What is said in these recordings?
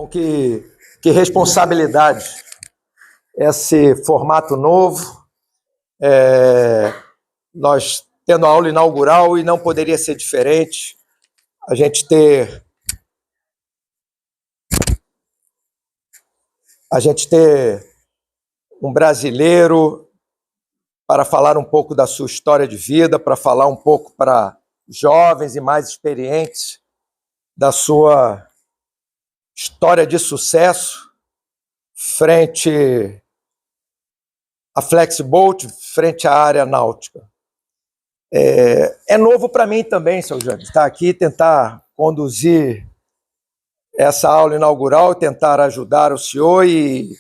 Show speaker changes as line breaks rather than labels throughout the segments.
com que responsabilidade esse formato novo, nós tendo a aula inaugural, e não poderia ser diferente, a gente ter um brasileiro para falar um pouco da sua história de vida, para falar um pouco para jovens e mais experientes da sua história de sucesso frente à Flexboat, frente à área náutica. É novo para mim também, seu Jânio, estar aqui, tentar conduzir essa aula inaugural, tentar ajudar o senhor, e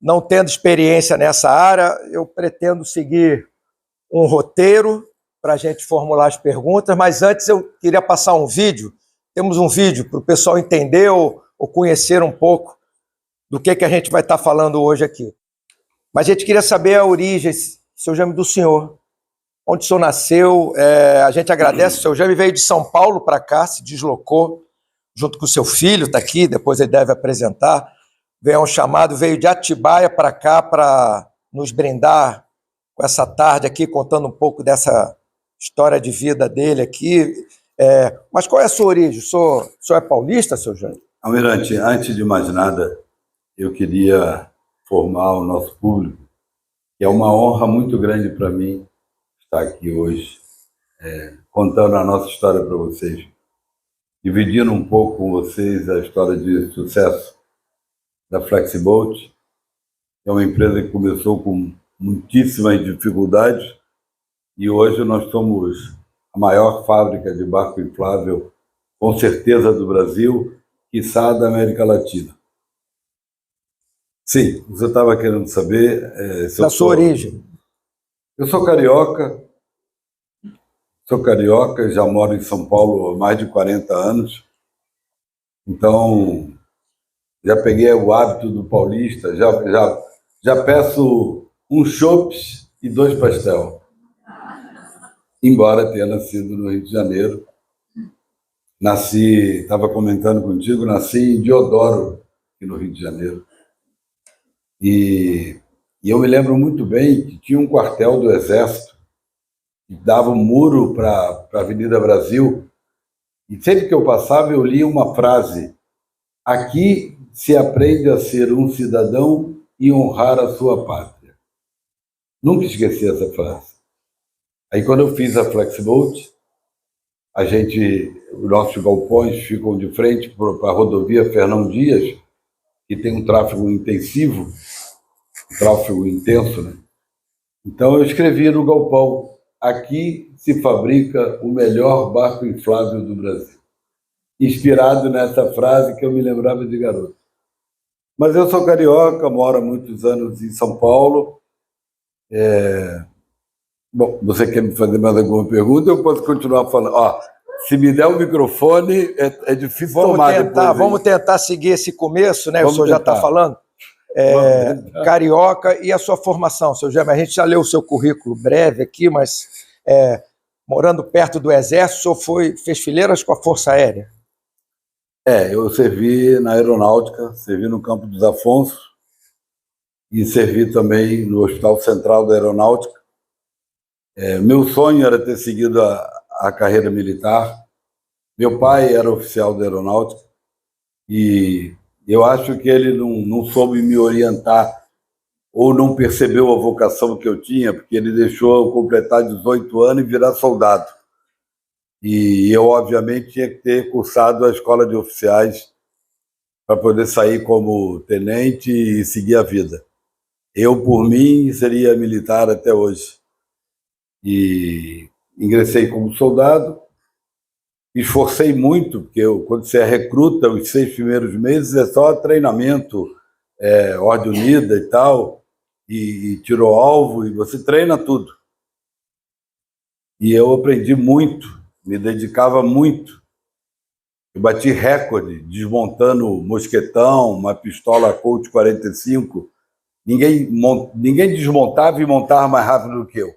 não tendo experiência nessa área, eu pretendo seguir um roteiro para a gente formular as perguntas, mas antes eu queria passar um vídeo. Temos um vídeo para o pessoal entender ou conhecer um pouco do que a gente vai estar falando hoje aqui. Mas a gente queria saber a origem, seu Jânio, do senhor. Onde o senhor nasceu? A gente agradece. O seu Jânio veio de São Paulo para cá, se deslocou junto com o seu filho, está aqui, depois ele deve apresentar. Veio um chamado, veio de Atibaia para cá para nos brindar com essa tarde aqui, contando um pouco dessa história de vida dele aqui. Mas qual é a sua origem? O senhor é paulista, seu Jânio?
Almirante, antes de mais nada, eu queria informar o nosso público que é uma honra muito grande para mim estar aqui hoje, contando a nossa história para vocês, dividindo um pouco com vocês a história de sucesso da Flexboat, que é uma empresa que começou com muitíssimas dificuldades e hoje nós somos a maior fábrica de barco inflável, com certeza, do Brasil, quiçá da América Latina. Sim, você estava querendo saber...
da sua origem.
Eu sou carioca, já moro em São Paulo há mais de 40 anos, então já peguei o hábito do paulista, já peço um chopes e 2 pastel, embora tenha nascido no Rio de Janeiro. Estava comentando contigo, nasci em Deodoro, aqui no Rio de Janeiro. E eu me lembro muito bem que tinha um quartel do Exército que dava um muro para a Avenida Brasil, e sempre que eu passava eu lia uma frase: aqui se aprende a ser um cidadão e honrar a sua pátria. Nunca esqueci essa frase. Aí quando eu fiz a Flexboat, os nossos galpões ficam de frente para a rodovia Fernão Dias, que tem um tráfego intensivo, um tráfego intenso, né? Então eu escrevi no galpão: aqui se fabrica o melhor barco inflável do Brasil. Inspirado nessa frase que eu me lembrava de garoto. Mas eu sou carioca, moro há muitos anos em São Paulo. Bom, você quer me fazer mais alguma pergunta? Eu posso continuar falando. Se me der o microfone, é difícil tomar depois.
Vamos tentar seguir esse começo, né? O senhor já está falando. Carioca, e a sua formação, seu Jânio? A gente já leu o seu currículo breve aqui, mas morando perto do Exército, o senhor fez fileiras com a Força Aérea?
Eu servi na Aeronáutica, servi no Campo dos Afonsos e servi também no Hospital Central da Aeronáutica. Meu sonho era ter seguido a carreira militar. Meu pai era oficial da Aeronáutica e eu acho que ele não soube me orientar ou não percebeu a vocação que eu tinha, porque ele deixou eu completar 18 anos e virar soldado. E eu, obviamente, tinha que ter cursado a escola de oficiais para poder sair como tenente e seguir a vida. Eu, por mim, seria militar até hoje. E ingressei como soldado, me esforcei muito, porque quando você é recruta, os 6 primeiros meses é só treinamento, ordem unida e tal, e tirou alvo, e você treina tudo. E eu aprendi muito, me dedicava muito. Eu bati recorde desmontando mosquetão, uma pistola Colt 45. Ninguém desmontava e montava mais rápido do que eu.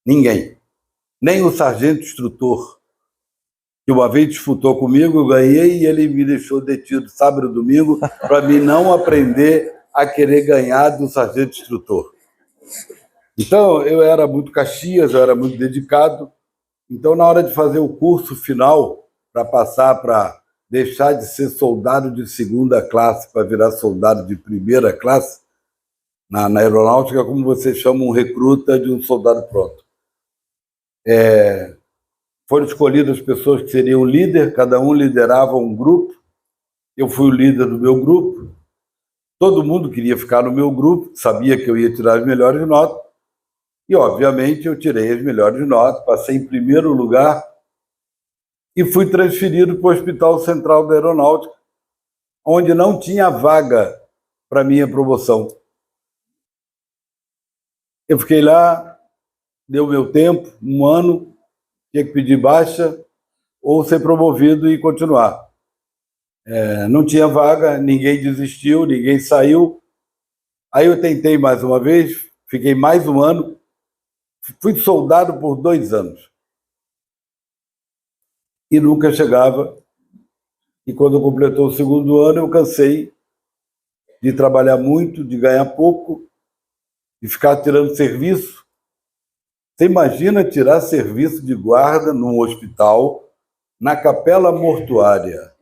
Ninguém. Nem o sargento instrutor. que uma vez disputou comigo, eu ganhei e ele me deixou detido sábado e domingo para mim não aprender a querer ganhar do sargento instrutor. Então, eu era muito Caxias, eu era muito dedicado. Então, na hora de fazer o curso final, para passar para deixar de ser soldado de segunda classe para virar soldado de primeira classe, na aeronáutica, como você chama um recruta de um soldado pronto. Foram escolhidas pessoas que seriam líder, cada um liderava um grupo. Eu fui o líder do meu grupo. Todo mundo queria ficar no meu grupo, sabia que eu ia tirar as melhores notas. E, obviamente, eu tirei as melhores notas, passei em primeiro lugar e fui transferido para o Hospital Central da Aeronáutica, onde não tinha vaga para minha promoção. Eu fiquei lá, deu meu tempo, 1 ano, tinha que pedir baixa ou ser promovido e continuar. Não tinha vaga, ninguém desistiu, ninguém saiu. Aí eu tentei mais uma vez, fiquei mais 1 ano, fui soldado por 2 anos. E nunca chegava. E quando completou o 2º ano, eu cansei de trabalhar muito, de ganhar pouco, de ficar tirando serviço. Você imagina tirar serviço de guarda num hospital, na capela mortuária.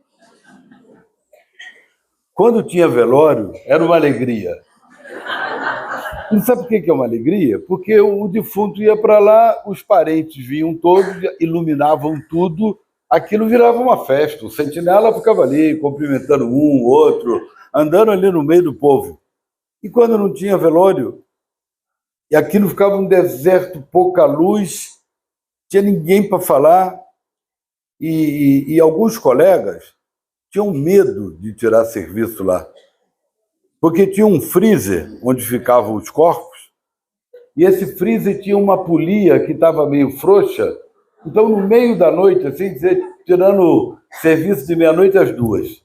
Quando tinha velório, era uma alegria. E sabe por que é uma alegria? Porque o defunto ia para lá, os parentes vinham todos, iluminavam tudo, aquilo virava uma festa. O sentinela ficava ali, cumprimentando um, outro, andando ali no meio do povo. E quando não tinha velório, e aquilo ficava um deserto, pouca luz, tinha ninguém para falar, e alguns colegas tinham medo de tirar serviço lá, porque tinha um freezer onde ficavam os corpos, e esse freezer tinha uma polia que estava meio frouxa, então no meio da noite, assim dizer, tirando serviço de meia-noite às 2,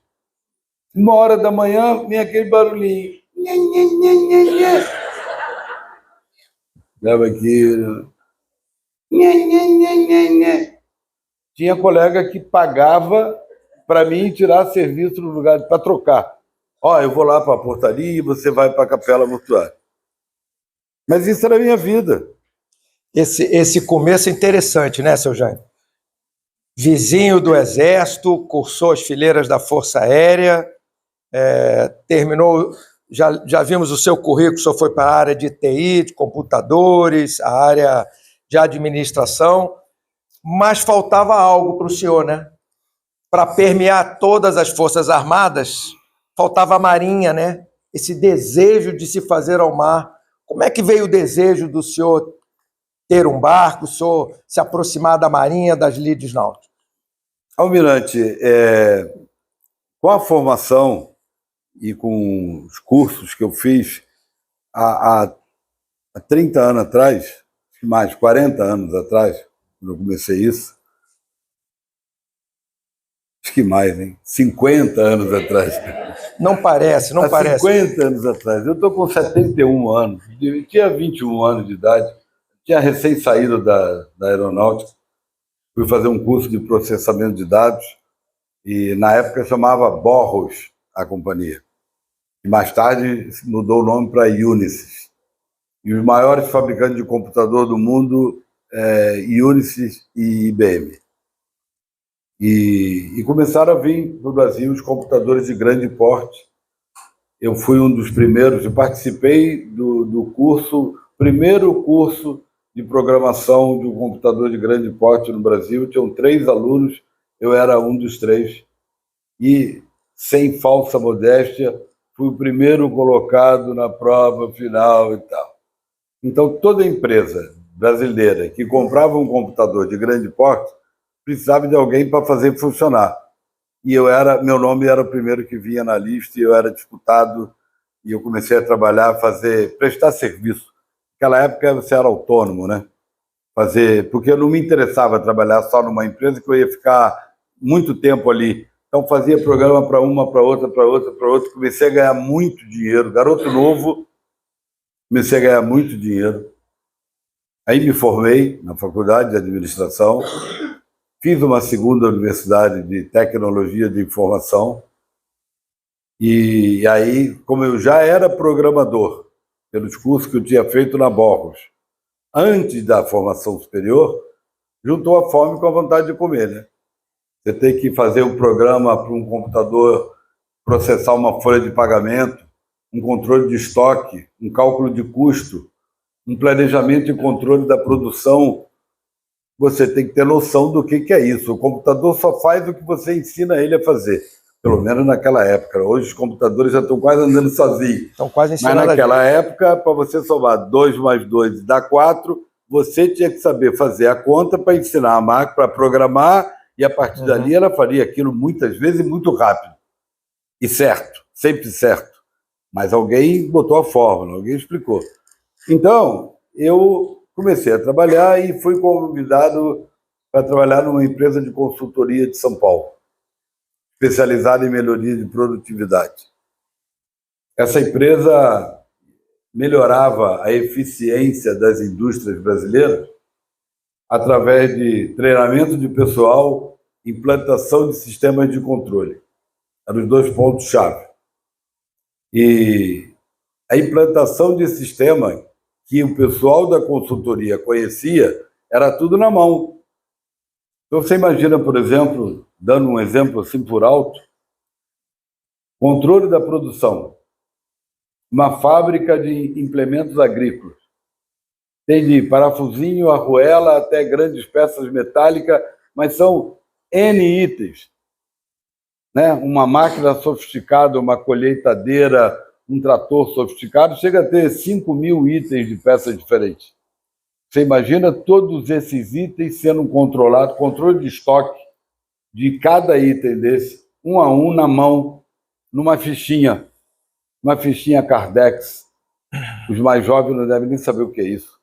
1h da manhã, vinha aquele barulhinho. Leva aqui. Tinha colega que pagava para mim tirar serviço no lugar para trocar. Eu vou lá para a portaria e você vai para a capela mortuária. Mas isso era a minha vida.
Esse começo é interessante, né, seu Jaime? Vizinho do Exército, cursou as fileiras da Força Aérea, terminou, já vimos o seu currículo, o senhor foi para a área de TI, de computadores, a área de administração, mas faltava algo para o senhor, né? Para permear todas as Forças Armadas, faltava a Marinha, né? Esse desejo de se fazer ao mar. Como é que veio o desejo do senhor ter um barco, o senhor se aproximar da Marinha, das lides náuticas?
Almirante, com a formação e com os cursos que eu fiz há 30 anos atrás, mais 40 anos atrás, quando eu comecei isso, acho que mais, hein? 50 anos atrás.
Não parece, não parece.
50 anos atrás. Eu estou com 71 anos. Eu tinha 21 anos de idade. Tinha recém saído da aeronáutica. Fui fazer um curso de processamento de dados. E na época chamava Borros a companhia. E mais tarde mudou o nome para Unisys. E os maiores fabricantes de computador do mundo, Unisys e IBM. E começaram a vir no Brasil os computadores de grande porte. Eu fui um dos primeiros, eu participei do curso, primeiro curso de programação de um computador de grande porte no Brasil. Tinham 3 alunos, eu era um dos 3. E, sem falsa modéstia, fui o primeiro colocado na prova final e tal. Então, toda empresa brasileira que comprava um computador de grande porte precisava de alguém para fazer funcionar. E meu nome era o primeiro que vinha na lista, e eu era disputado, e eu comecei a trabalhar, prestar serviço. Naquela época você era autônomo, né? Porque eu não me interessava trabalhar só numa empresa, que eu ia ficar muito tempo ali. Então fazia programa para uma, para outra, para outra, para outra. Comecei a ganhar muito dinheiro, garoto novo, comecei a ganhar muito dinheiro. Aí me formei na faculdade de administração, fiz uma segunda universidade de tecnologia de informação, e aí, como eu já era programador, pelos cursos que eu tinha feito na Borros, antes da formação superior, juntou a fome com a vontade de comer, né? Você tem que fazer um programa para um computador processar uma folha de pagamento, um controle de estoque, um cálculo de custo, um planejamento e controle da produção. Você tem que ter noção do que é isso. O computador só faz o que você ensina ele a fazer, pelo menos naquela época. Hoje os computadores já estão quase andando sozinhos.
Estão quase ensinando.
Mas naquela época, para você somar 2 mais 2 dá 4, você tinha que saber fazer a conta para ensinar a máquina, para programar, e a partir dali ela faria aquilo muitas vezes muito rápido. E certo, sempre certo. Mas alguém botou a fórmula, alguém explicou. Então, eu comecei a trabalhar e fui convidado para trabalhar numa empresa de consultoria de São Paulo, especializada em melhoria de produtividade. Essa empresa melhorava a eficiência das indústrias brasileiras através de treinamento de pessoal, implantação de sistemas de controle. Eram os 2 pontos-chave. E a implantação de sistema que o pessoal da consultoria conhecia era tudo na mão. Então, você imagina, por exemplo, dando um exemplo assim por alto, controle da produção. Uma fábrica de implementos agrícolas. Tem de parafusinho, arruela, até grandes peças metálicas, mas são N itens. Né? Uma máquina sofisticada, uma colheitadeira, um trator sofisticado, chega a ter 5.000 itens de peças diferentes. Você imagina todos esses itens sendo controlados, controle de estoque de cada item desse, um a um na mão, numa fichinha. Uma fichinha Cardex. Os mais jovens não devem nem saber o que é isso.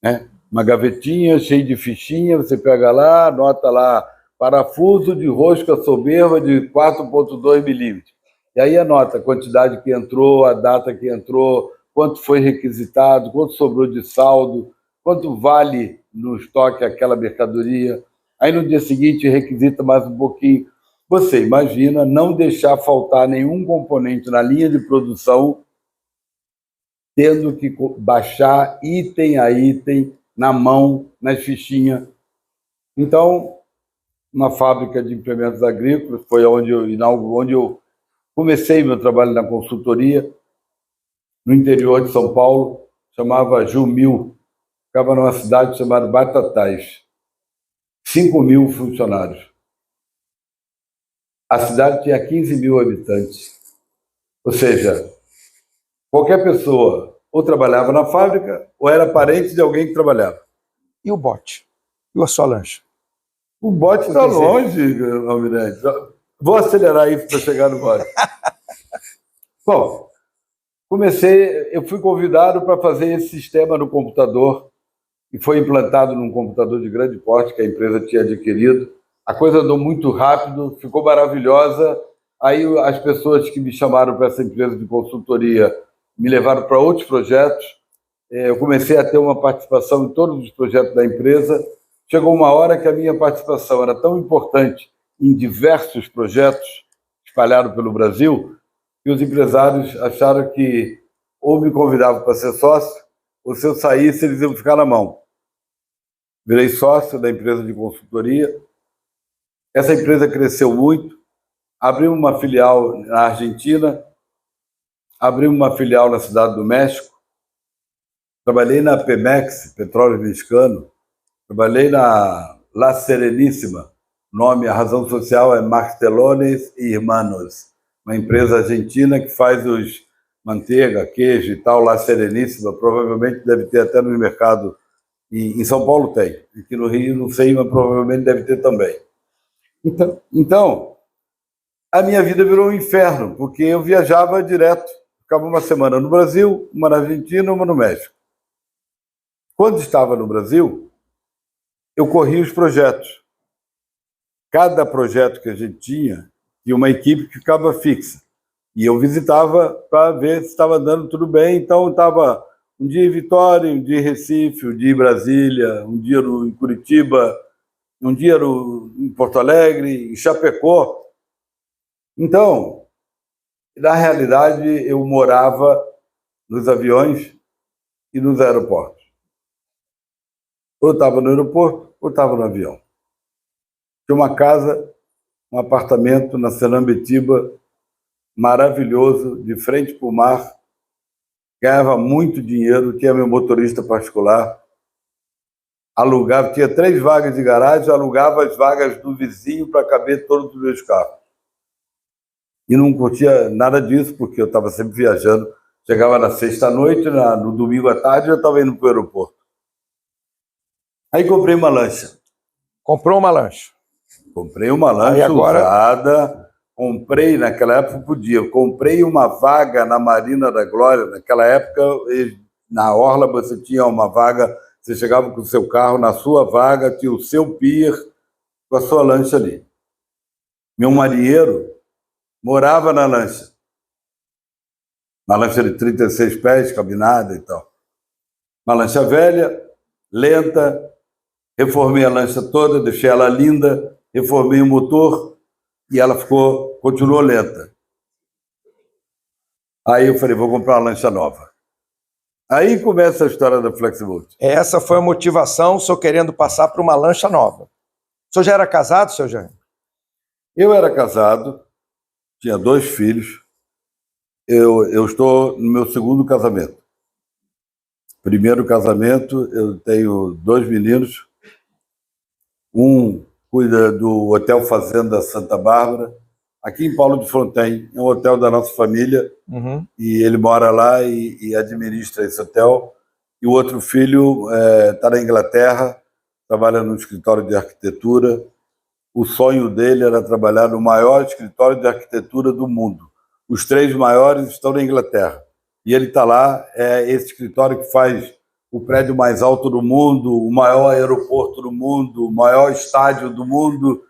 Né? Uma gavetinha cheia de fichinha, você pega lá, anota lá, parafuso de rosca soberba de 4,2 milímetros. E aí anota a quantidade que entrou, a data que entrou, quanto foi requisitado, quanto sobrou de saldo, quanto vale no estoque aquela mercadoria. Aí no dia seguinte requisita mais um pouquinho. Você imagina não deixar faltar nenhum componente na linha de produção, tendo que baixar item a item na mão, nas fichinhas. Então, uma fábrica de implementos agrícolas foi onde eu comecei meu trabalho na consultoria, no interior de São Paulo, chamava Jumil, ficava numa cidade chamada Batatais, 5.000 funcionários. A cidade tinha 15.000 habitantes. Ou seja, qualquer pessoa ou trabalhava na fábrica ou era parente de alguém que trabalhava.
E o bote? E a sua lancha?
O bote está longe, Almirante. Vou acelerar isso para chegar no bote. Bom, eu fui convidado para fazer esse sistema no computador e foi implantado num computador de grande porte que a empresa tinha adquirido. A coisa andou muito rápido, ficou maravilhosa. Aí as pessoas que me chamaram para essa empresa de consultoria me levaram para outros projetos. Eu comecei a ter uma participação em todos os projetos da empresa. Chegou uma hora que a minha participação era tão importante em diversos projetos espalhados pelo Brasil que os empresários acharam que ou me convidavam para ser sócio ou se eu saísse eles iam ficar na mão. Virei sócio da empresa de consultoria. Essa empresa cresceu muito, abrimos uma filial na Argentina, abrimos uma filial na Cidade do México, trabalhei na Pemex, Petróleo Mexicano, trabalhei na La Sereníssima, a razão social é Martelones e Hermanos, uma empresa argentina que faz os manteiga, queijo e tal, La Sereníssima, provavelmente deve ter até no mercado, em São Paulo tem, aqui no Rio não sei, mas provavelmente deve ter também. Então, a minha vida virou um inferno, porque eu viajava direto, ficava uma semana no Brasil, uma na Argentina, uma no México. Quando estava no Brasil, eu corria os projetos. Cada projeto que a gente tinha uma equipe que ficava fixa. E eu visitava para ver se estava dando tudo bem. Então, eu estava um dia em Vitória, um dia em Recife, um dia em Brasília, um dia em Curitiba, um dia em Porto Alegre, em Chapecó. Então, na realidade, eu morava nos aviões e nos aeroportos. Ou estava no aeroporto, ou estava no avião. Tinha uma casa, um apartamento na Senambetiba, maravilhoso, de frente para o mar. Ganhava muito dinheiro, tinha meu motorista particular. Alugava, tinha 3 vagas de garagem, alugava as vagas do vizinho para caber todos os meus carros. E não curtia nada disso, porque eu estava sempre viajando. Chegava na sexta-noite, no domingo à tarde, eu estava indo para o aeroporto. Aí comprei uma lancha.
Comprou uma lancha?
Comprei uma lancha usada. Comprei, naquela época podia, comprei uma vaga na Marina da Glória. Naquela época, na Orla, você tinha uma vaga, você chegava com o seu carro, na sua vaga, tinha o seu pier com a sua lancha ali. Meu marinheiro morava na lancha. Uma lancha de 36 pés, cabinada e tal. Uma lancha velha, lenta. Reformei a lancha toda, deixei ela linda, reformei o motor e ela continuou lenta. Aí eu falei, vou comprar uma lancha nova. Aí começa a história da Flexiboat.
Essa foi a motivação, o senhor querendo passar para uma lancha nova. O senhor já era casado, seu Jânio?
Eu era casado, tinha 2 filhos. Eu estou no meu 2º casamento. Primeiro casamento, eu tenho 2 meninos. Um cuida do Hotel Fazenda Santa Bárbara, aqui em Paulo de Fronten. É um hotel da nossa família.
Uhum.
E ele mora lá e administra esse hotel. E o outro filho está na Inglaterra, trabalha no escritório de arquitetura. O sonho dele era trabalhar no maior escritório de arquitetura do mundo. Os 3 maiores estão na Inglaterra. E ele está lá, é esse escritório que faz o prédio mais alto do mundo, o maior aeroporto do mundo, o maior estádio do mundo.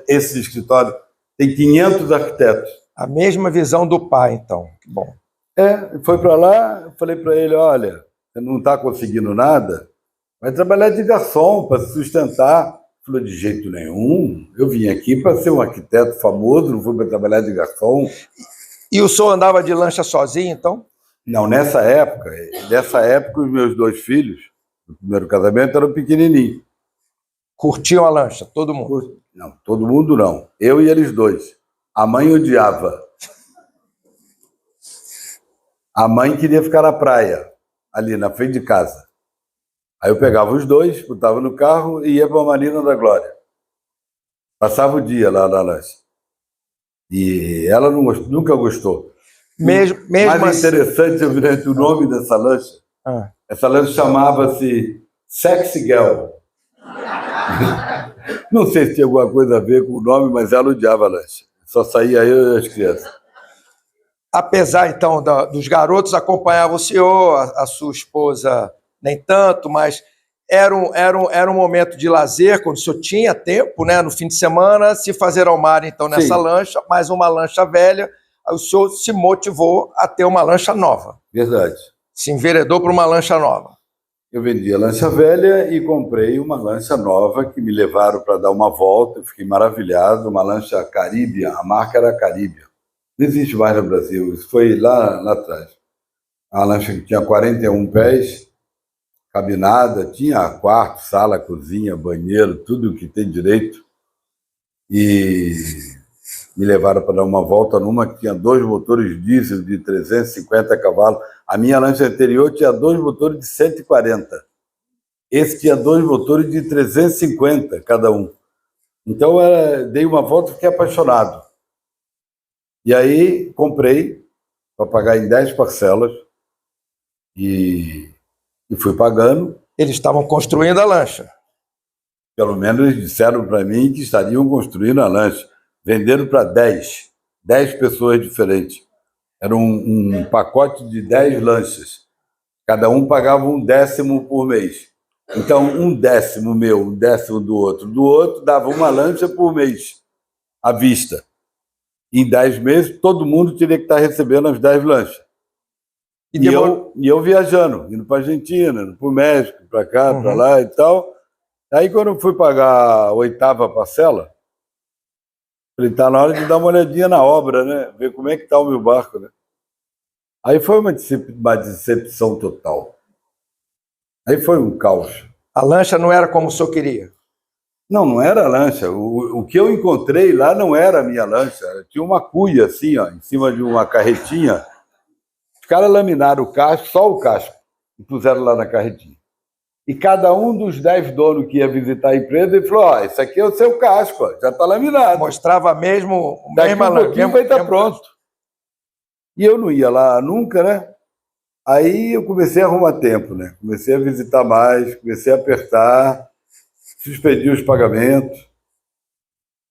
Esse escritório tem 500 arquitetos.
A mesma visão do pai, então. Que bom.
Foi para lá, eu falei para ele, olha, você não está conseguindo nada, vai trabalhar de garçom para se sustentar. Ele falou, de jeito nenhum, eu vim aqui para ser um arquiteto famoso, não fui para trabalhar de garçom.
E o senhor andava de lancha sozinho, então?
Não, nessa época os meus 2 filhos, do primeiro casamento, eram pequenininhos.
Curtiam a lancha, todo mundo?
Não, todo mundo não. Eu e eles 2. A mãe odiava. A mãe queria ficar na praia, ali na frente de casa. Aí eu pegava os 2, botava no carro e ia para a Marina da Glória. Passava o dia lá na lancha. E ela nunca gostou.
Mesmo
mais
assim...
interessante, o nome dessa lancha. Essa lancha chamava-se Sexy Girl. Não sei se tinha alguma coisa a ver com o nome, mas ela odiava a lancha. Só saía eu e as crianças.
Apesar, então, dos garotos acompanhavam o senhor, a sua esposa nem tanto, mas era um momento de lazer, quando o senhor tinha tempo, né, no fim de semana, se fazer ao mar, então, nessa lancha, mais uma lancha velha. Aí o senhor se motivou a ter uma lancha nova.
Verdade.
Se enveredou para uma lancha nova.
Eu vendi a lancha velha e comprei uma lancha nova que me levaram para dar uma volta. Eu fiquei maravilhado. Uma lancha Caribbean, a marca era Caribbean. Não existe mais no Brasil, isso foi lá atrás. Uma lancha que tinha 41 pés, cabinada, tinha quarto, sala, cozinha, banheiro, tudo o que tem direito. E me levaram para dar uma volta numa que tinha 2 motores diesel de 350 cavalos. A minha lancha anterior tinha 2 motores de 140. Esse tinha 2 motores de 350 cada um. Então, dei uma volta e fiquei apaixonado. E aí, comprei para pagar em 10 parcelas e fui pagando.
Eles estavam construindo a lancha.
Pelo menos eles disseram para mim que estariam construindo a lancha. Venderam para 10 pessoas diferentes. Era um pacote de 10 lanchas. Cada um pagava 1/10 por mês. Então, 1/10 meu, 1/10 do outro dava uma lancha por mês, à vista. Em 10 meses, todo mundo teria que estar recebendo as 10 lanchas. E eu viajando, indo para a Argentina, indo para o México, para cá, para lá e tal. Aí, quando eu fui pagar a 8ª parcela, falei, tá na hora de dar uma olhadinha na obra, né? Ver como é que tá o meu barco, né? Aí foi uma decepção total. Aí foi um caos.
A lancha não era como o senhor queria.
Não, não era lancha. O que eu encontrei lá não era a minha lancha. Tinha uma cuia assim, ó, em cima de uma carretinha. Os caras laminaram o casco, só o casco, e puseram lá na carretinha. E cada um dos 10 donos que ia visitar a empresa, ele falou, ó, esse aqui é o seu casco, ó, já está laminado.
Mostrava mesmo o
Daqui
mesmo
um pouquinho vai estar pronto. E eu não ia lá nunca, né? Aí eu comecei a arrumar tempo, né? Comecei a visitar mais, comecei a apertar, suspendi os pagamentos.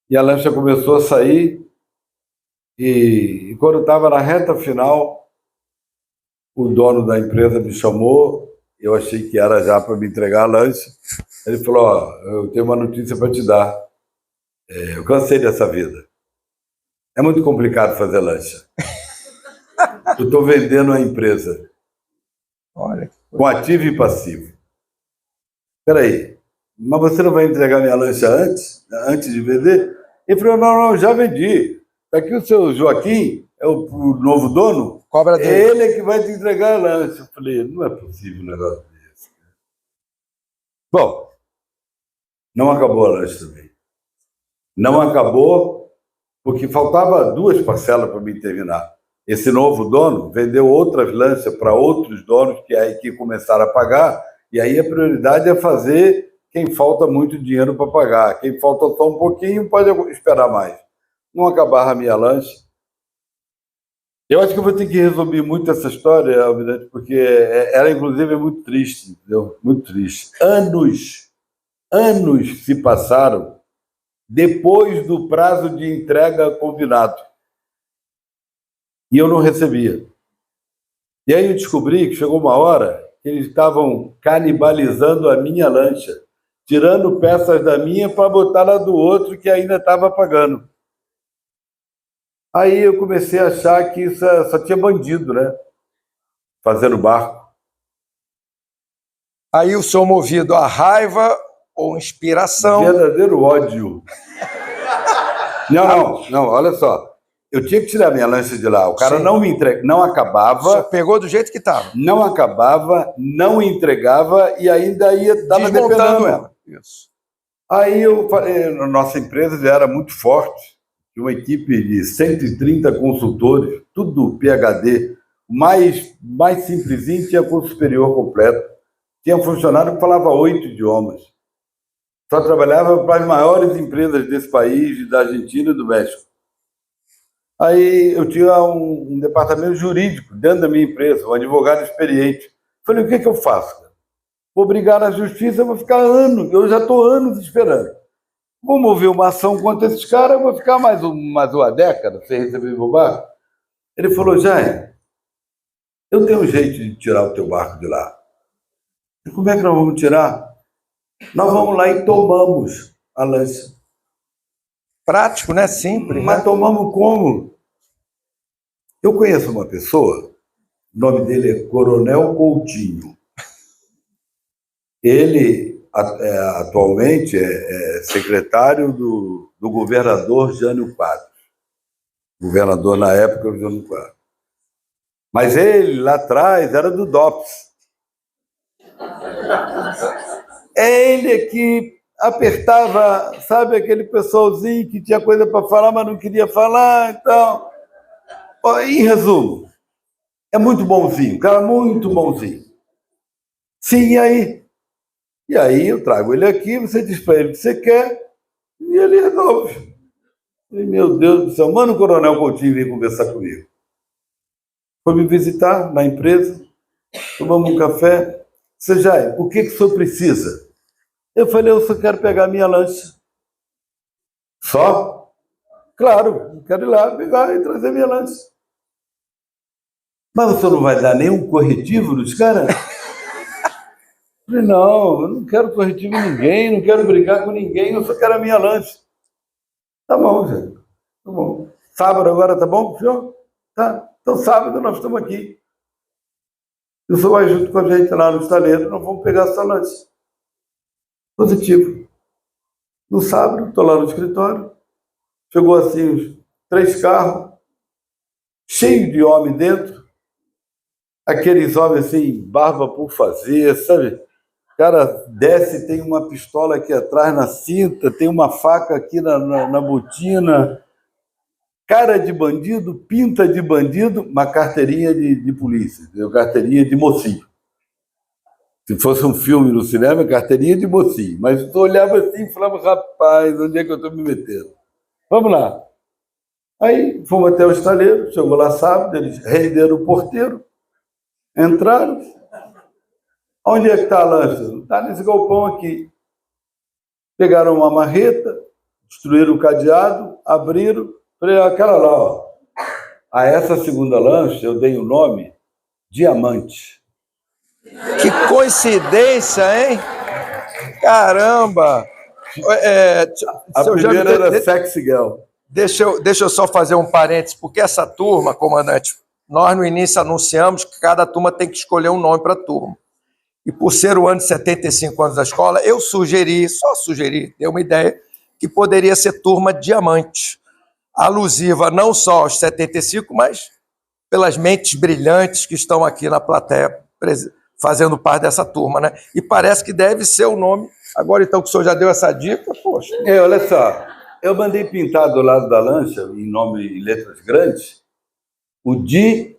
E a lancha começou a sair. E quando estava na reta final, o dono da empresa me chamou. Eu achei que era já para me entregar a lancha. Ele falou, ó, eu tenho uma notícia para te dar. Eu cansei dessa vida. É muito complicado fazer lancha. Eu estou vendendo a empresa.
Olha.
Com ativo e passivo. Espera aí, mas você não vai entregar minha lancha antes de vender? Ele falou, não, já vendi. Está aqui o seu Joaquim, é o novo dono.
Cobra dele.
Ele é que vai te entregar a lancha. Eu falei, não é possível um negócio desse. Bom, não acabou a lancha também. Não acabou porque faltava 2 parcelas para me terminar. Esse novo dono vendeu outras lanchas para outros donos que começaram a pagar, e aí a prioridade é fazer quem falta muito dinheiro para pagar. Quem falta só um pouquinho pode esperar mais. Não acabava a minha lancha. Eu acho que eu vou ter que resumir muito essa história, Almirante, porque ela, inclusive, é muito triste, entendeu? Muito triste. Anos se passaram depois do prazo de entrega combinado. E eu não recebia. E aí eu descobri que chegou uma hora que eles estavam canibalizando a minha lancha, tirando peças da minha para botar na do outro que ainda estava pagando. Aí eu comecei a achar que isso só tinha bandido, né? Fazendo barco.
Aí o senhor, movido a raiva ou inspiração...
Verdadeiro ódio. Não, olha só. Eu tinha que tirar minha lancha de lá. O cara
Sim.
não me entregava, não acabava.
O senhor pegou do jeito que estava.
Não acabava, não entregava e ainda estava
desmontando ela. Isso.
Aí eu falei, a nossa empresa já era muito forte, tinha uma equipe de 130 consultores, tudo PhD, mais simplesinho tinha curso superior completo. Tinha um funcionário que falava 8 idiomas. Só trabalhava para as maiores empresas desse país, da Argentina e do México. Aí eu tinha um departamento jurídico dentro da minha empresa, um advogado experiente. Falei, o que eu faço? Vou brigar na justiça, eu vou ficar anos, eu já estou anos esperando. Vou mover uma ação contra esses caras, eu vou ficar mais uma década sem receber meu barco. Ele falou, Jair, eu tenho um jeito de tirar o teu barco de lá. E como é que nós vamos tirar? Nós vamos lá e tomamos a lancha.
Prático, né? Simples.
Mas
né?
tomamos como? Eu conheço uma pessoa, o nome dele é Coronel Coutinho. Ele atualmente é secretário do governador Jânio Quadros. Governador na época, o Jânio Quadros. Mas ele, lá atrás, era do DOPS. É ele que apertava, sabe, aquele pessoalzinho que tinha coisa para falar, mas não queria falar, então... Em resumo, é muito bonzinho, cara, muito bonzinho. Sim, e aí? E aí eu trago ele aqui, você diz para ele o que você quer, e ele resolve. E, meu Deus do céu, manda o Coronel Coutinho vir conversar comigo. Foi me visitar na empresa, tomamos um café. Você Jair, o que o senhor precisa? Eu falei, eu só quero pegar minha lancha. Só? Claro, eu quero ir lá pegar e trazer minha lancha. Mas o senhor não vai dar nenhum corretivo nos caras? Eu falei, não, eu não quero corretivo em ninguém, não quero brigar com ninguém, eu só quero a minha lancha. Tá bom, gente, tá bom. Sábado agora tá bom, senhor? Tá, então sábado nós estamos aqui. O senhor vai junto com a gente lá no estaleiro, nós vamos pegar essa lancha. Positivo. No sábado, estou lá no escritório, chegou assim uns 3 carros, cheio de homem dentro, aqueles homens assim, barba por fazer, sabe? O cara desce, tem uma pistola aqui atrás na cinta, tem uma faca aqui na botina, cara de bandido, pinta de bandido, uma carteirinha de polícia, carteirinha de mocinho. Se fosse um filme no cinema, carteirinha de mocinho. Mas eu olhava assim e falava, rapaz, onde é que eu estou me metendo? Vamos lá. Aí fomos até o estaleiro, chegou lá sábado, eles renderam o porteiro, entraram. Onde é que está a lancha? Está nesse galpão aqui. Pegaram uma marreta, destruíram o cadeado, abriram, falei, aquela lá, ó. A essa segunda lancha eu dei o nome Diamante.
Que coincidência, hein? Caramba!
A primeira era Sexy Girl.
Deixa eu só fazer um parênteses, porque essa turma, comandante, nós no início anunciamos que cada turma tem que escolher um nome para a turma. E por ser o ano de 75 anos da escola, eu só sugeri, dei uma ideia, que poderia ser turma Diamante, alusiva não só aos 75, mas pelas mentes brilhantes que estão aqui na plateia, fazendo parte dessa turma, né? E parece que deve ser o nome. Agora, então, que o senhor já deu essa dica, poxa.
Olha só, eu mandei pintar do lado da lancha, em nome em letras grandes, o Di,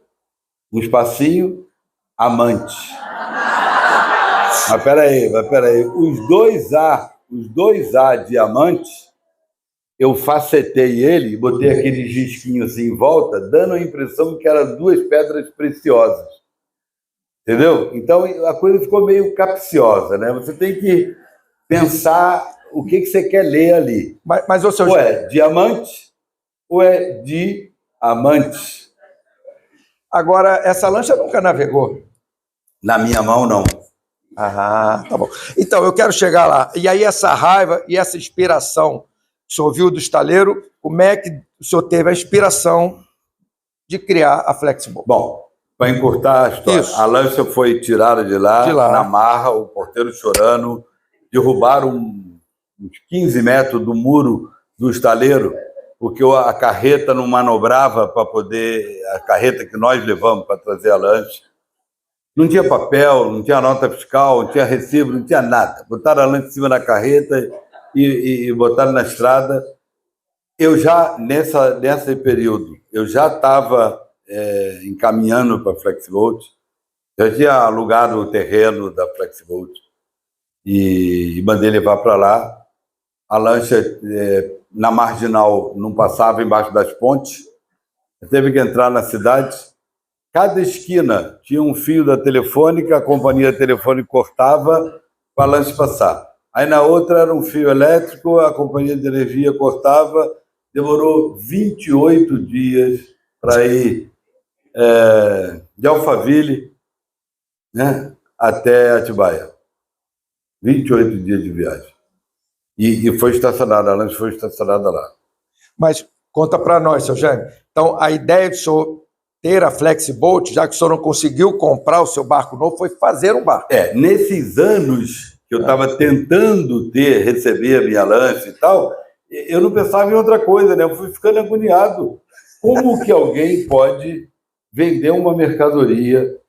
um espacinho, Amante. Mas peraí, os dois A Diamante, eu facetei ele, botei aqueles risquinhos assim em volta, dando a impressão que eram 2 pedras preciosas. Entendeu? Então a coisa ficou meio capciosa, né? Você tem que pensar o que você quer ler ali.
Mas o seu...
Ou é diamante, ou é diamante.
Agora, essa lancha nunca navegou?
Na minha mão, não.
Ah, tá bom. Então, eu quero chegar lá. E aí, essa raiva e essa inspiração que o senhor viu do estaleiro, como é que o senhor teve a inspiração de criar a Flexible?
Bom, para encurtar a história, isso. A lancha foi tirada de lá, na marra, o porteiro chorando, derrubaram uns 15 metros do muro do estaleiro, porque a carreta não manobrava para poder... A carreta que nós levamos para trazer a lancha. Não tinha papel, não tinha nota fiscal, não tinha recibo, não tinha nada. Botaram a lancha em cima da carreta e botaram na estrada. Eu já, nesse período, eu já estava encaminhando para a Flexibolt, já tinha alugado o terreno da Flexibolt e mandei levar para lá. A lancha na marginal não passava embaixo das pontes, teve que entrar na cidade. Cada esquina tinha um fio da telefônica, a companhia telefônica cortava para a lancha passar. Aí na outra era um fio elétrico, a companhia de energia cortava. Demorou 28 dias para ir de Alphaville, né, até Atibaia. 28 dias de viagem. E foi estacionada, a lancha foi estacionada lá.
Mas conta para nós, seu Jânio. Então, a ideia de o senhor ter a Flexibolt, já que o senhor não conseguiu comprar o seu barco novo, foi fazer um barco.
Nesses anos que eu estava tentando receber a minha lancha e tal, eu não pensava em outra coisa, né? Eu fui ficando agoniado. Como que alguém pode vender uma mercadoria?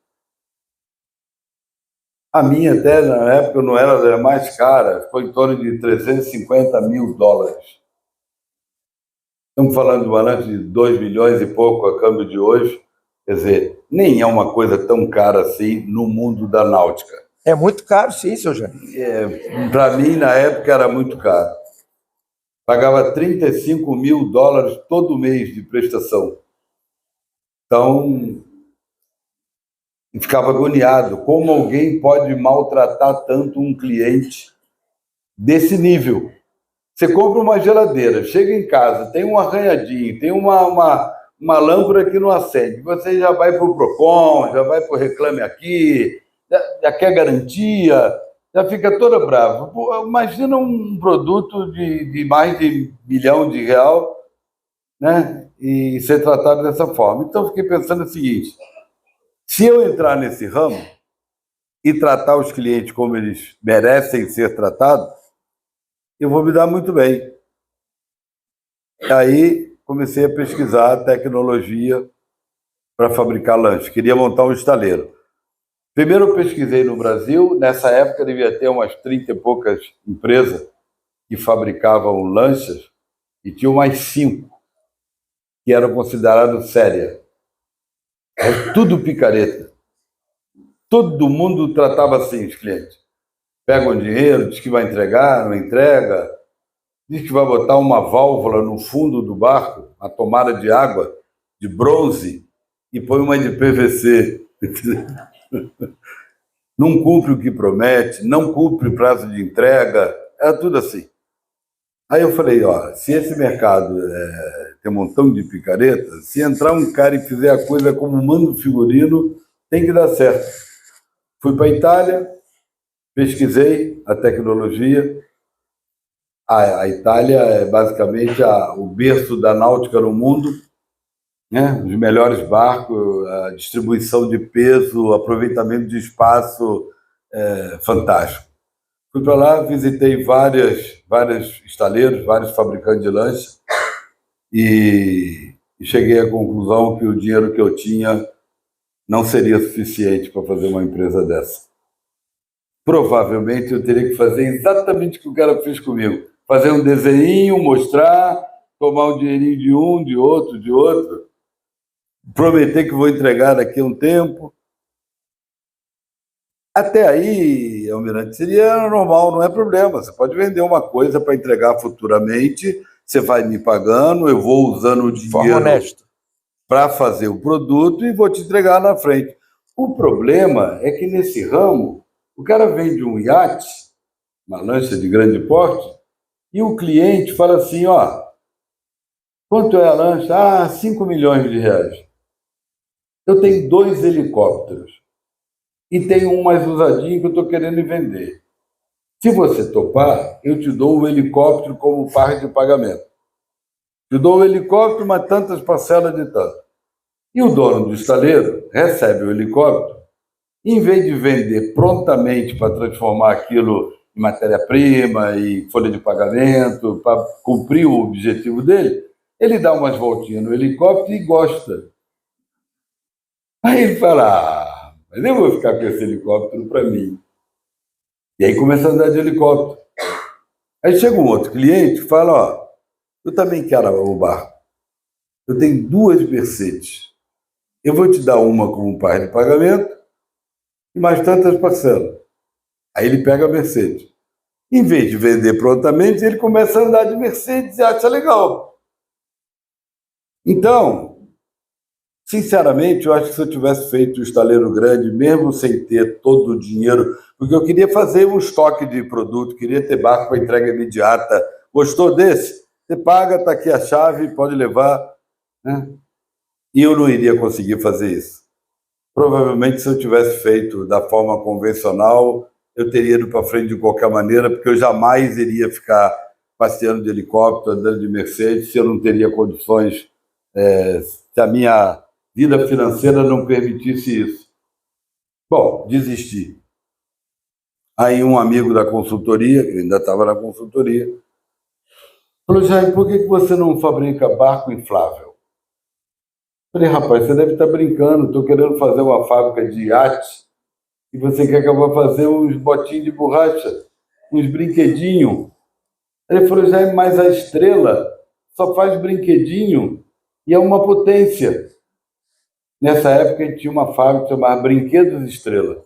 A minha até, na época, não era mais cara, foi em torno de 350 mil dólares. Estamos falando de uma lancha de 2 milhões e pouco a câmbio de hoje. Quer dizer, nem é uma coisa tão cara assim no mundo da náutica.
É muito caro, sim, seu Jânio.
Para mim, na época, era muito caro. Pagava 35 mil dólares todo mês de prestação. Então, ficava agoniado. Como alguém pode maltratar tanto um cliente desse nível? Você compra uma geladeira, chega em casa, tem um arranhadinho, tem uma lâmpada que não acende. Você já vai para o Procon, já vai para o Reclame Aqui, já quer garantia, já fica toda brava. Pô, imagina um produto de mais de R$1 milhão, né? E ser tratado dessa forma. Então, fiquei pensando o seguinte: se eu entrar nesse ramo e tratar os clientes como eles merecem ser tratados, eu vou me dar muito bem. Aí comecei a pesquisar tecnologia para fabricar lanche. Queria montar um estaleiro. Primeiro eu pesquisei no Brasil, nessa época devia ter umas 30 e poucas empresas que fabricavam lanchas, e tinha mais 5 que eram consideradas sérias. É tudo picareta. Todo mundo tratava assim os clientes. Pega o dinheiro, diz que vai entregar, não entrega, diz que vai botar uma válvula no fundo do barco, a tomada de água de bronze, e põe uma de PVC. Não cumpre o que promete, não cumpre o prazo de entrega, era tudo assim. Aí eu falei, ó, se esse mercado tem um montão de picareta, se entrar um cara e fizer a coisa como manda o figurino, tem que dar certo. Fui para a Itália, pesquisei a tecnologia. A Itália é basicamente o berço da náutica no mundo, né? Os melhores barcos, a distribuição de peso, aproveitamento de espaço, fantástico. Fui para lá, visitei vários estaleiros, vários fabricantes de lanche e cheguei à conclusão que o dinheiro que eu tinha não seria suficiente para fazer uma empresa dessa. Provavelmente eu teria que fazer exatamente o que o cara fez comigo. Fazer um desenho, mostrar, tomar um dinheirinho de um, de outro, prometer que vou entregar daqui a um tempo. Até aí, Almirante, seria normal, não é problema. Você pode vender uma coisa para entregar futuramente, você vai me pagando, eu vou usando o dinheiro para fazer o produto e vou te entregar na frente. O problema é que nesse ramo, o cara vende um iate, uma lancha de grande porte, e o cliente fala assim, ó, quanto é a lancha? Ah, 5 milhões de reais. Eu tenho 2 helicópteros e tenho um mais usadinho que eu estou querendo vender. Se você topar, eu te dou um helicóptero como par de pagamento. Te dou um helicóptero, mas tantas parcelas de tanto. E o dono do estaleiro recebe o helicóptero, e em vez de vender prontamente para transformar aquilo em matéria-prima e folha de pagamento, para cumprir o objetivo dele, ele dá umas voltinhas no helicóptero e gosta. Aí ele fala, mas eu vou ficar com esse helicóptero para mim. E aí começa a andar de helicóptero. Aí chega um outro cliente e fala, ó, eu também quero o barco. Eu tenho 2 Mercedes. Eu vou te dar uma como par de pagamento e mais tantas parcelas. Aí ele pega a Mercedes. Em vez de vender prontamente, ele começa a andar de Mercedes e acha legal. Então, sinceramente, eu acho que se eu tivesse feito o estaleiro grande, mesmo sem ter todo o dinheiro, porque eu queria fazer um estoque de produto, queria ter barco para entrega imediata. Gostou desse? Você paga, está aqui a chave, pode levar, né? E eu não iria conseguir fazer isso. Provavelmente, se eu tivesse feito da forma convencional, eu teria ido para frente de qualquer maneira, porque eu jamais iria ficar passeando de helicóptero, andando de Mercedes, se eu não teria condições, se a minha vida financeira não permitisse isso. Bom, desisti. Aí um amigo da consultoria, que ainda estava na consultoria, falou, Jair, por que você não fabrica barco inflável? Falei, rapaz, você deve estar brincando, estou querendo fazer uma fábrica de iate e você quer que eu vá fazer uns botinhos de borracha, uns brinquedinhos. Ele falou, Jair, mas a Estrela só faz brinquedinho e é uma potência. Nessa época, a gente tinha uma fábrica chamada Brinquedos Estrela.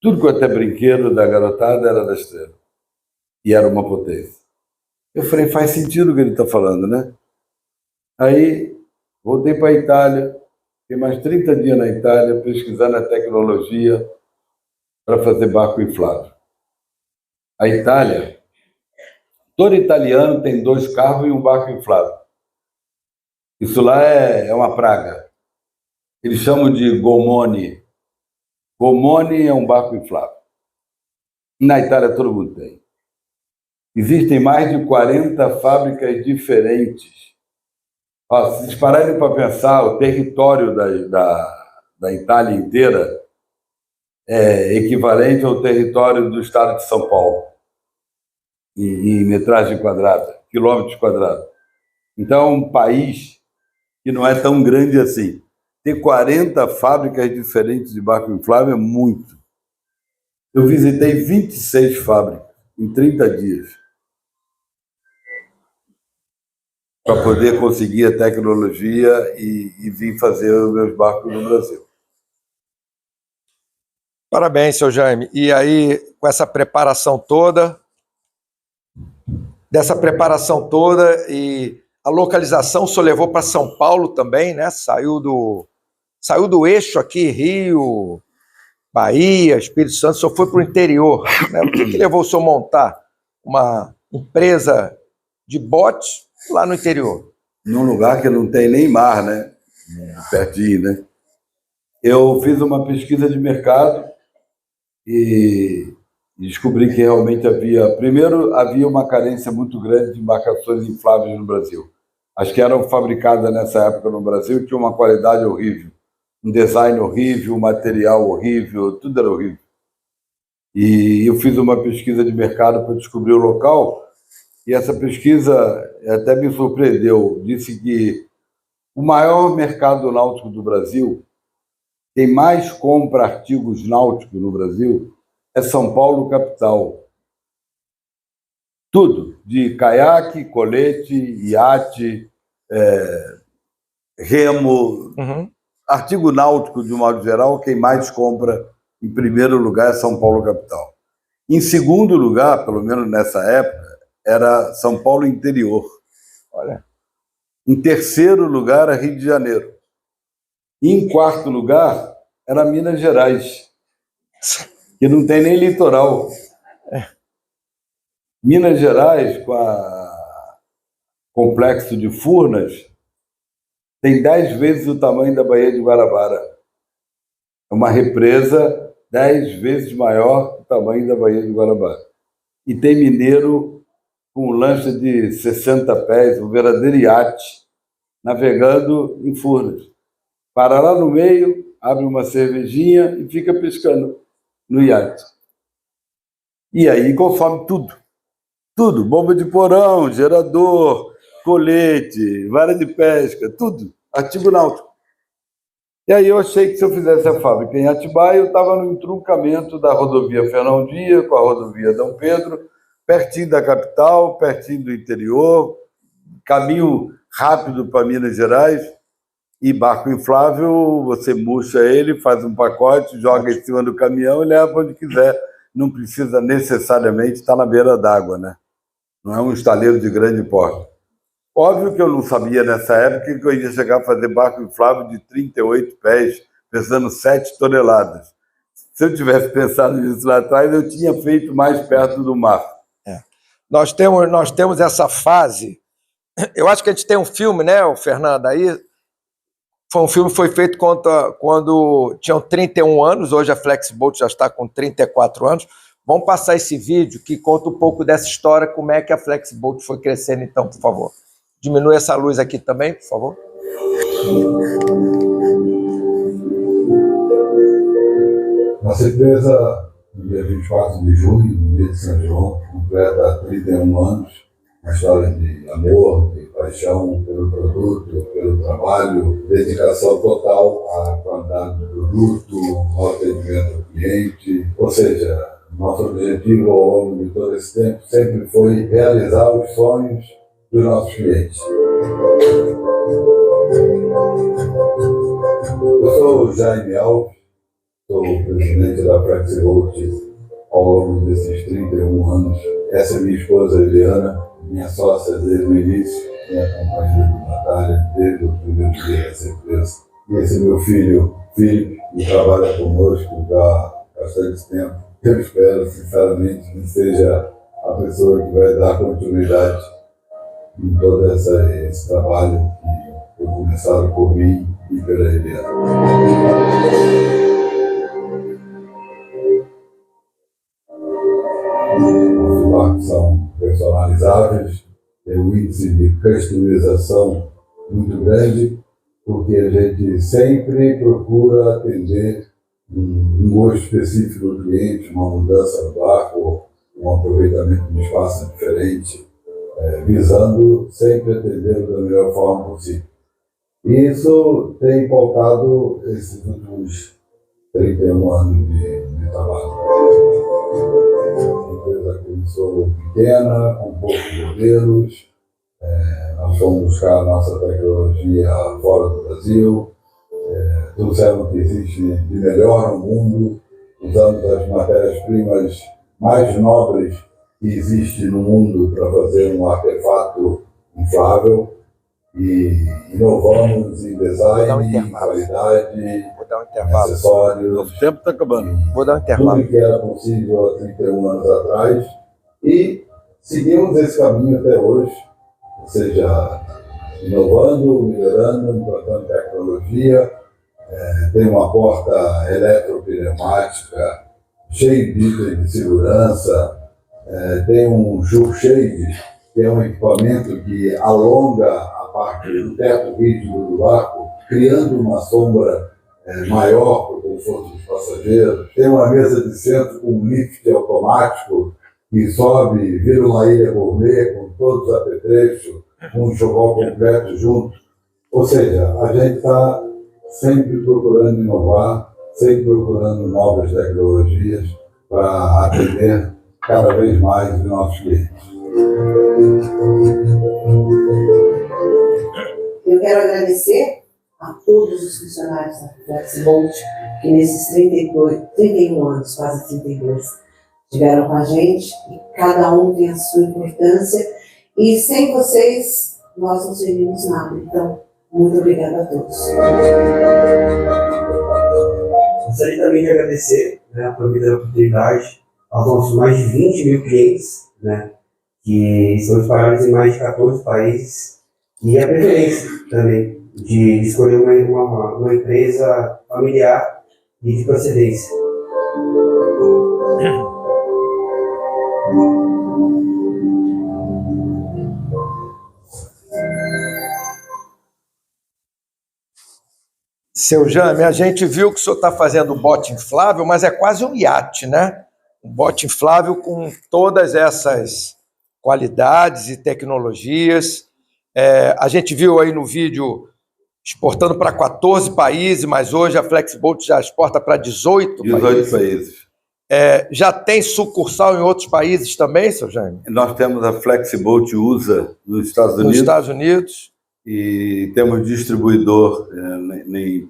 Tudo quanto é brinquedo da garotada era da Estrela. E era uma potência. Eu falei, faz sentido o que ele está falando, né? Aí, voltei para a Itália, fiquei mais 30 dias na Itália, pesquisando a tecnologia para fazer barco inflável. A Itália, todo italiano tem 2 carros e um barco inflável. Isso lá é uma praga. Eles chamam de gomone. Gomone é um barco inflável. Na Itália todo mundo tem. Existem mais de 40 fábricas diferentes. Ó, se vocês pararem para pensar, o território da Itália inteira é equivalente ao território do estado de São Paulo. em metragem quadrada, quilômetros quadrados. Então, é um país que não é tão grande assim. Ter 40 fábricas diferentes de barco inflável é muito. Eu visitei 26 fábricas em 30 dias para poder conseguir a tecnologia e vir fazer os meus barcos no Brasil.
Parabéns, seu Jaime. E aí, com essa preparação toda, e a localização o senhor levou para São Paulo também, né? Saiu do eixo aqui, Rio, Bahia, Espírito Santo, o senhor foi para o interior, né? O que levou o senhor a montar uma empresa de botes lá no interior?
Num lugar que não tem nem mar, né? Pertinho, né? Eu fiz uma pesquisa de mercado e descobri que realmente havia uma carência muito grande de embarcações infláveis no Brasil. As que eram fabricadas nessa época no Brasil tinham uma qualidade horrível, um design horrível, um material horrível, tudo era horrível. E eu fiz uma pesquisa de mercado para descobrir o local, e essa pesquisa até me surpreendeu. Disse que o maior mercado náutico do Brasil, quem mais compra artigos náuticos no Brasil, é São Paulo, capital. Tudo, de caiaque, colete, iate, remo, artigo náutico, de um modo geral, quem mais compra, em primeiro lugar, é São Paulo, capital. Em segundo lugar, pelo menos nessa época, era São Paulo interior.
Olha.
Em terceiro lugar, era Rio de Janeiro. E em quarto lugar, era Minas Gerais, que não tem nem litoral. Minas Gerais, com o complexo de Furnas, tem 10 vezes o tamanho da Baía de Guarabara. É uma represa 10 vezes maior que o tamanho da Baía de Guarabara. E tem mineiro com lancha de 60 pés, um verdadeiro iate, navegando em Furnas. Para lá no meio, abre uma cervejinha e fica pescando no iate. E aí consome tudo. Tudo, bomba de porão, gerador, colete, vara de pesca, tudo, artigo náutico. E aí eu achei que se eu fizesse a fábrica em Atibaia, eu estava no entroncamento da rodovia Fernão Dias com a rodovia Dom Pedro, pertinho da capital, pertinho do interior, caminho rápido para Minas Gerais, e barco inflável, você murcha ele, faz um pacote, joga em cima do caminhão e leva para onde quiser. Não precisa necessariamente estar na beira d'água, né? Não é um estaleiro de grande porte. Óbvio que eu não sabia nessa época que eu ia chegar a fazer barco inflável de 38 pés, pesando 7 toneladas. Se eu tivesse pensado nisso lá atrás, eu tinha feito mais perto do mar.
Nós temos essa fase. Eu acho que a gente tem um filme, né, Fernando? Aí foi um filme que foi feito quando tinham 31 anos, hoje a Flexboat já está com 34 anos. Vamos passar esse vídeo que conta um pouco dessa história, como é que a Flexboat foi crescendo, então, por favor. Diminui essa luz aqui também, por favor.
Nossa empresa, no dia 24 de junho, no dia de São João, completa 31 anos, uma história de amor, de paixão pelo produto, pelo trabalho, dedicação total à qualidade do produto, ao atendimento ao cliente, ou seja, nosso objetivo ao longo de todo esse tempo sempre foi realizar os sonhos dos nossos clientes. Eu sou o Jaime Alves, sou o presidente da Flexboat ao longo desses 31 anos. Essa é minha esposa, Eliana, minha sócia desde o início, minha companheira de batalha desde o primeiro dia dessa empresa. E esse é meu filho, Felipe, que trabalha conosco já há bastante tempo. Eu espero, sinceramente, que seja a pessoa que vai dar continuidade em todo esse trabalho que foi começado por mim e pela Eliana. Os barcos são personalizáveis, tem um índice de customização muito grande, porque a gente sempre procura atender um gosto específico do cliente, uma mudança no barco, um um aproveitamento de espaço diferente, visando sempre atender da melhor forma possível. E isso tem pautado esses últimos 31 anos de trabalho. A empresa começou pequena, com poucos modelos, nós fomos buscar a nossa tecnologia fora do Brasil, trouxemos o que existe de melhor no mundo, usamos as matérias-primas mais nobres que existe no mundo para fazer um artefato inflável e inovamos em design, em qualidade, acessórios.
O tempo está acabando. Vou dar um intervalo.
Tudo que era possível há 31 anos atrás e seguimos esse caminho até hoje, ou seja, inovando, melhorando, implantando tecnologia. Tem uma porta eletropneumática cheia de itens de segurança, tem um shoe shade, que é um equipamento que alonga a parte do teto rígido do barco, criando uma sombra maior para o conforto dos passageiros. Tem uma mesa de centro com um lift automático que sobe, vira uma ilha gourmet com todos os apetrechos, com um enxoval completo junto. Ou seja, a gente está sempre procurando inovar, sempre procurando novas tecnologias para atender cada vez mais os nossos clientes.
Eu quero agradecer a todos os funcionários da FlexBolt que nesses 31 anos, quase 32, estiveram com a gente, e cada um tem a sua importância, e sem vocês nós não seríamos nada. Então, muito obrigada a todos.
Gostaria também de agradecer, aproveitando a oportunidade, aos nossos mais de 20 mil clientes, que estão espalhados em mais de 14 países, e a preferência também de escolher uma empresa familiar e de procedência.
Seu Jame, a gente viu que o senhor está fazendo um bote inflável, mas é quase um iate, né? Um bote inflável com todas essas qualidades e tecnologias. A gente viu aí no vídeo exportando para 14 países, mas hoje a FlexBolt já exporta para 18
países.
Já tem sucursal em outros países também, seu Jame?
Nós temos a FlexBolt USA nos Estados Unidos.
Nos Estados Unidos.
E temos distribuidor em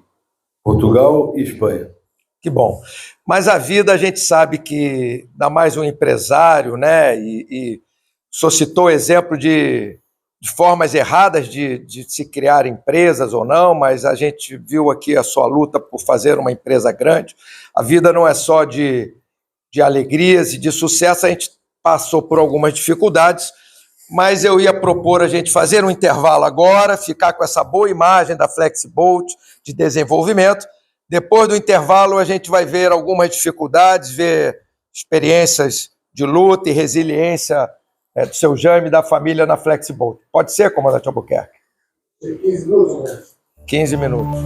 Portugal e Espanha.
Que bom. Mas a vida, a gente sabe que, ainda mais um empresário, né? E o senhor citou o exemplo de formas erradas de se criar empresas ou não, mas a gente viu aqui a sua luta por fazer uma empresa grande. A vida não é só de alegrias e de sucesso, a gente passou por algumas dificuldades, mas eu ia propor a gente fazer um intervalo agora, ficar com essa boa imagem da FlexBolt de desenvolvimento. Depois do intervalo, a gente vai ver algumas dificuldades, ver experiências de luta e resiliência do seu Jame e da família na FlexBolt. Pode ser, comandante Albuquerque?
15 minutos, né?
15 minutos.